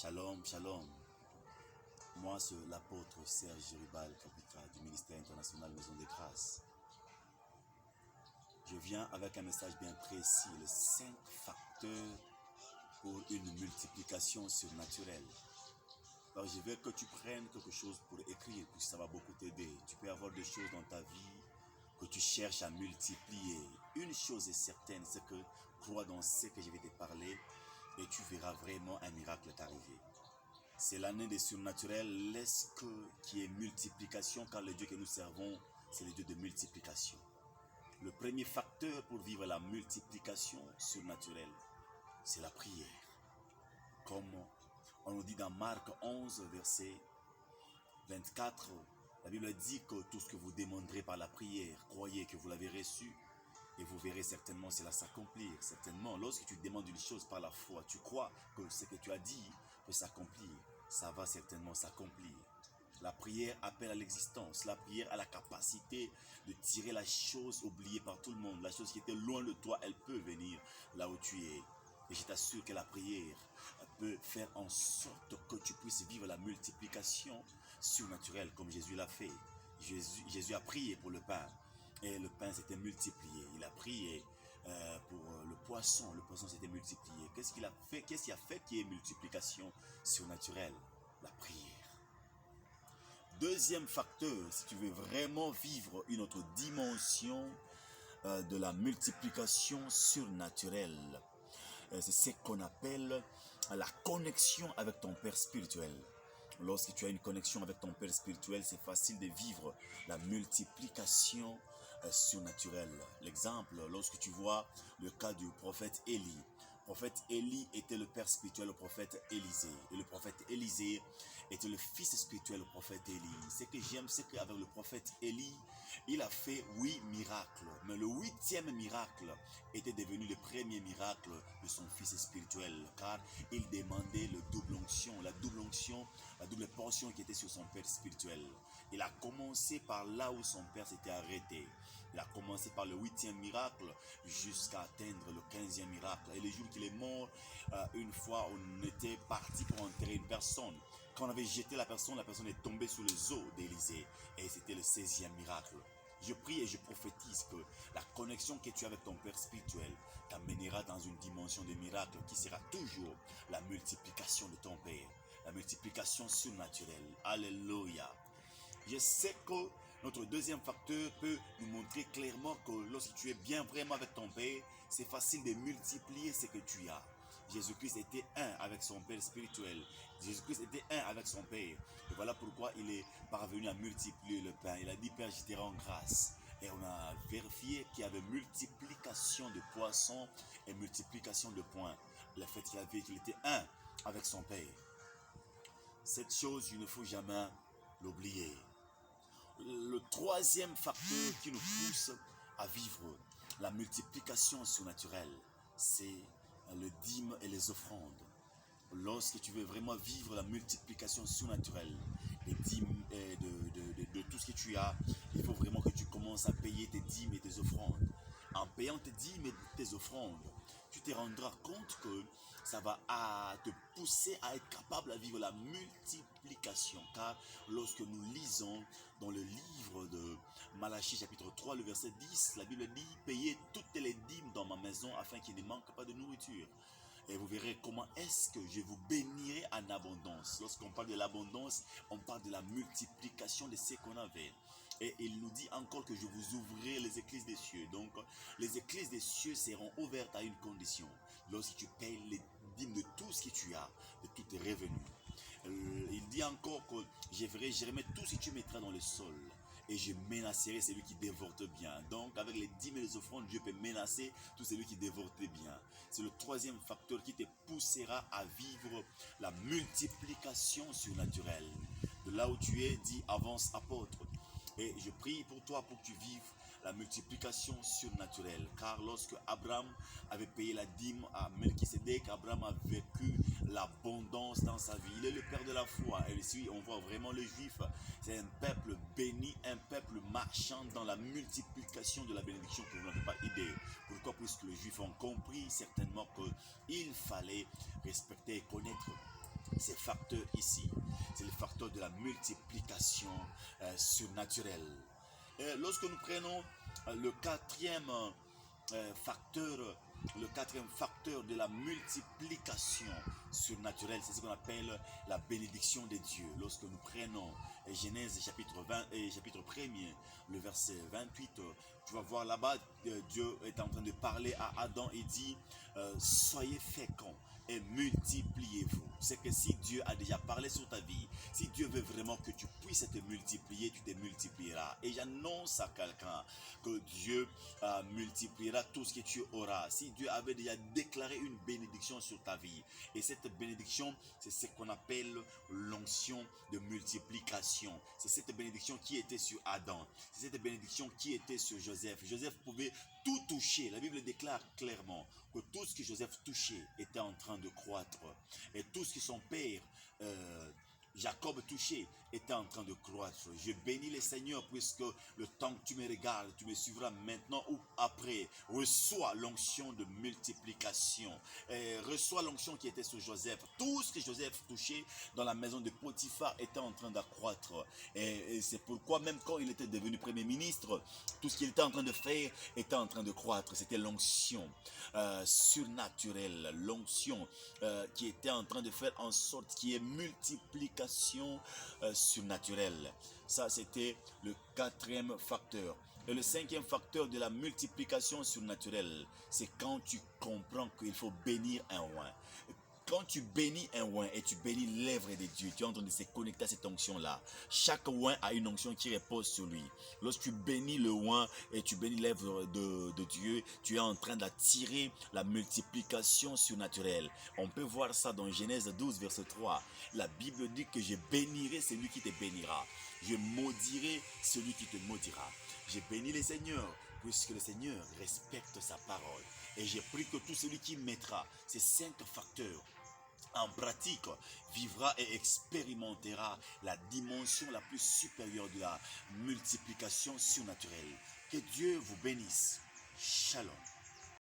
Shalom, shalom. Moi, c'est l'apôtre Serge Ribal Kapika du ministère international Maison des Grâces. Je viens avec un message bien précis, les 5 facteurs pour une multiplication surnaturelle. Alors, je veux que tu prennes quelque chose pour écrire, puisque ça va beaucoup t'aider. Tu peux avoir des choses dans ta vie que tu cherches à multiplier. Une chose est certaine, c'est que crois dans ce que je vais te parler et tu verras vraiment un miracle t'arriver. C'est l'année des surnaturels, laisse que qui est multiplication, car le Dieu que nous servons, c'est le Dieu de multiplication. Le premier facteur pour vivre la multiplication surnaturelle, c'est la prière. Comme on nous dit dans Marc 11, verset 24, la Bible dit que tout ce que vous demanderez par la prière, croyez que vous l'avez reçu et vous verrez certainement cela s'accomplir. Certainement, lorsque tu demandes une chose par la foi, tu crois que ce que tu as dit peut s'accomplir. Ça va certainement s'accomplir. La prière appelle à l'existence. La prière a la capacité de tirer la chose oubliée par tout le monde. La chose qui était loin de toi, elle peut venir là où tu es. Et je t'assure que la prière peut faire en sorte que tu puisses vivre la multiplication surnaturelle comme Jésus l'a fait. Jésus a prié pour le pain et le pain s'était multiplié. Il a prié pour le poisson s'était multiplié. Qu'est-ce qu'il a fait? Qu'est-ce qui a fait qu'il y ait multiplication surnaturelle? La prière. Deuxième facteur, si tu veux vraiment vivre une autre dimension de la multiplication surnaturelle, c'est ce qu'on appelle la connexion avec ton Père spirituel. Lorsque tu as une connexion avec ton Père spirituel, c'est facile de vivre la multiplication surnaturelle. L'exemple, lorsque tu vois le cas du prophète Élie. Le prophète Élie était le père spirituel au prophète Élisée. Et le prophète Élisée était le fils spirituel au prophète Élie. Ce que j'aime, c'est qu'avec le prophète Élie, il a fait 8 miracles. Mais le 8e miracle était devenu le premier miracle de son fils spirituel. Car il demandait le double onction, la double portion qui était sur son père spirituel. Il a commencé par là où son père s'était arrêté. Il a commencé par le 8e miracle jusqu'à atteindre le 15e miracle. Et le jour qu'il est mort, une fois on était parti pour enterrer une personne. Quand on avait jeté la personne est tombée sous les os d'Élisée. Et c'était le 16e miracle. Je prie et je prophétise que la connexion que tu as avec ton Père spirituel t'amènera dans une dimension de miracle qui sera toujours la multiplication de ton Père. La multiplication surnaturelle. Alléluia. Je sais que notre deuxième facteur peut nous montrer clairement que lorsque tu es bien vraiment avec ton Père, c'est facile de multiplier ce que tu as. Jésus-Christ était un avec son Père spirituel. Jésus-Christ était un avec son Père. Et voilà pourquoi il est parvenu à multiplier le pain. Il a dit, Père, je te rends grâce. Et on a vérifié qu'il y avait multiplication de poissons et multiplication de pains. Le fait qu'il était un avec son Père. Cette chose, il ne faut jamais l'oublier. Le troisième facteur qui nous pousse à vivre la multiplication surnaturelle, c'est le dîme et les offrandes. Lorsque tu veux vraiment vivre la multiplication surnaturelle, les dîmes de tout ce que tu as, il faut vraiment que tu commences à payer tes dîmes et tes offrandes. En payant tes dîmes et tes offrandes, tu te rendras compte que ça va te pousser à être capable de vivre la multiplication. Car lorsque nous lisons dans le livre de Malachie chapitre 3, le verset 10, la Bible dit « Payez toutes les dîmes dans ma maison afin qu'il ne manque pas de nourriture. » Et vous verrez comment est-ce que je vous bénirai en abondance. Lorsqu'on parle de l'abondance, on parle de la multiplication de ce qu'on avait. Et il nous dit encore que je vous ouvrirai les églises des cieux. Donc, les églises des cieux seront ouvertes à une condition. Lorsque tu payes les dîmes de tout ce que tu as, de tous tes revenus. Il dit encore que je remets tout ce que tu mettras dans le sol. Et je menacerai celui qui dévore bien. Donc, avec les dîmes et les offrandes, Dieu peut menacer tout celui qui dévore bien. C'est le troisième facteur qui te poussera à vivre la multiplication surnaturelle. De là où tu es, dis avance apôtre. Et je prie pour toi pour que tu vives la multiplication surnaturelle. Car lorsque Abraham avait payé la dîme à Melchisédek, Abraham a vécu l'abondance dans sa vie. Il est le père de la foi. Et ici, on voit vraiment le juif. C'est un peuple béni, un peuple marchant dans la multiplication de la bénédiction que vous n'avez pas idée. Pourquoi? Puisque les juifs ont compris certainement qu'il fallait respecter et connaître ces facteurs ici, c'est le facteur de la multiplication surnaturelle. Et lorsque nous prenons le quatrième facteur, de la multiplication surnaturelle, c'est ce qu'on appelle la bénédiction de Dieu. Lorsque nous prenons Genèse chapitre 20 et chapitre 1er, le verset 28, tu vas voir là-bas, Dieu est en train de parler à Adam et dit soyez féconds et multipliez-vous. C'est que si Dieu a déjà parlé sur ta vie, si Dieu veut vraiment que tu puisses te multiplier, tu te multiplieras. Et j'annonce à quelqu'un que Dieu multipliera tout ce que tu auras. Si Dieu avait déjà déclaré une bénédiction sur ta vie, et cette bénédiction, c'est ce qu'on appelle l'onction de multiplication. C'est cette bénédiction qui était sur Adam. C'est cette bénédiction qui était sur Joseph. Joseph pouvait tout toucher. La Bible déclare clairement que tout ce que Joseph touchait était en train de croître. Et tout ce que son père Jacob touché était en train de croître. Je bénis le Seigneur puisque le temps que tu me regardes, tu me suivras maintenant ou après. Reçois l'onction de multiplication. Reçois l'onction qui était sur Joseph. Tout ce que Joseph touchait dans la maison de Potiphar était en train d'accroître. Et c'est pourquoi même quand il était devenu premier ministre, tout ce qu'il était en train de faire était en train de croître. C'était l'onction surnaturelle. L'onction qui était en train de faire en sorte qu'il y ait multiplication surnaturelle. Ça, c'était le quatrième facteur. Et le cinquième facteur de la multiplication surnaturelle, c'est quand tu comprends qu'il faut bénir un roi. Quand tu bénis un oint et tu bénis l'œuvre de Dieu, tu es en train de se connecter à cette onction-là. Chaque oint a une onction qui repose sur lui. Lorsque tu bénis le oint et tu bénis l'œuvre de Dieu, tu es en train d'attirer la multiplication surnaturelle. On peut voir ça dans Genèse 12, verset 3. La Bible dit que je bénirai celui qui te bénira. Je maudirai celui qui te maudira. Je bénis le Seigneur, puisque le Seigneur respecte sa parole. Et j'ai pris que tout celui qui mettra ces 5 facteurs en pratique vivra et expérimentera la dimension la plus supérieure de la multiplication surnaturelle. Que Dieu vous bénisse. Shalom.